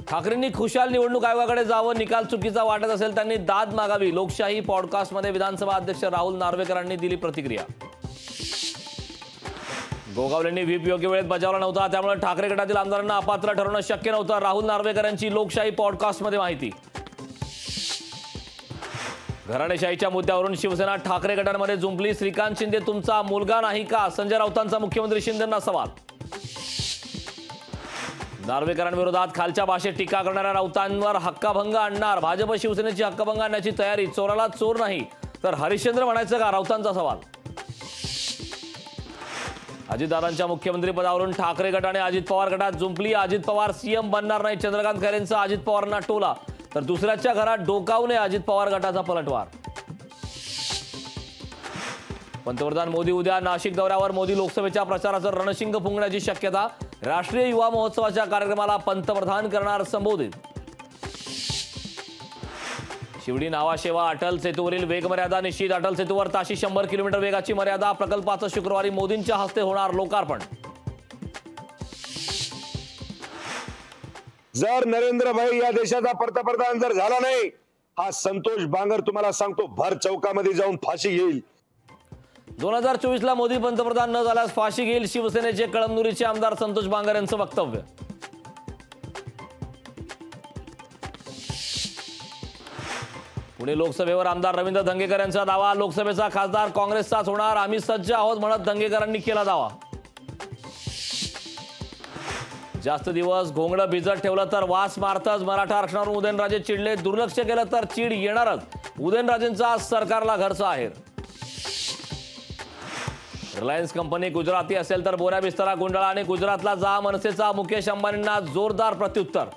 ठाकरेंनी खुशाल निवडणूक आयोगाकडे जावं, निकाल चुकीचा वाटत असेल त्यांनी दाद मागावी। लोकशाही पॉडकास्टमध्ये विधानसभा अध्यक्ष राहुल नार्वेकरांनी दिली प्रतिक्रिया। गोगावलेंनी व्हीप योग्य वेळेत बजावला नव्हता, त्यामुळे ठाकरे गटातील आमदारांना अपात्र ठरवणं शक्य नव्हतं। राहुल नार्वेकर यांची लोकशाही पॉडकास्टमध्ये माहिती। घराणेशाहीच्या मुद्द्यावरून शिवसेना ठाकरे गटांमध्ये जुंपली। श्रीकांत शिंदे तुमचा मुलगा नाही का, संजय राऊतांचा मुख्यमंत्री शिंदेंना सवाल। नार्वेकरांविरोधात खालच्या भाषेत टीका करणाऱ्या राऊतांवर हक्काभंग आणणार। भाजप शिवसेनेची हक्काभंग आणण्याची तयारी। चोराला चोर नाही तर हरिश्चंद्र म्हणायचं का, राऊतांचा सवाल। अजितदादांच्या मुख्यमंत्री पदावरून ठाकरे गटाने अजित पवार गटात जुंपली। अजित पवार सीएम बनणार नाही, चंद्रकांत खैरेंचा अजित पवारांना टोला। तर दुसऱ्याच्या घरात डोकावू नये, अजित पवार गटाचा पलटवार। पंतप्रधान मोदी उद्या नाशिक दौऱ्यावर। मोदी लोकसभेच्या प्रचाराचं रणशिंग फुंकण्याची शक्यता। राष्ट्रीय युवा महोत्सवाच्या कार्यक्रमाला पंतप्रधान करणार संबोधित। शिवडी नावाशेवा अटल सेतूवरील वेगमर्यादा निश्चित। अटल सेतूवर ताशी 100 किलोमीटर वेगाची मर्यादा। प्रकल्पाचं शुक्रवारी मोदींच्या हस्ते होणार लोकार्पण। जर नरेंद्र भाई या देशाचा पंतप्रधान जर झाला नाही, हा संतोष बांगर तुम्हाला सांगतो भर चौकामध्ये जाऊन फाशी घेईल। 2024 ला मोदी पंतप्रधान न झाल्यास फाशी घेईल, शिवसेनेचे कळमनुरीचे आमदार संतोष बांगर यांचं वक्तव्य। पुणे लोकसभेवर आमदार रवींद्र धंगेकर यांचा दावा। लोकसभेचा खासदार काँग्रेसचाच होणार, आम्ही सज्ज आहोत म्हणत धंगेकरांनी केला दावा। जास्त दिवस घोंगडं भिजत ठेवलं तर वास मारतच। मराठा आरक्षणावरून उदयनराजे चिडले, दुर्लक्ष केलं तर चीड येणारच। उदयनराजेंचा सरकारला घरचा आहेर। रिलायन्स कंपनी गुजराती असेल तर बोऱ्या बिस्तरा गुंडाळा आणि गुजरातला जा, मनसेचा मुकेश अंबानींना जोरदार प्रत्युत्तर।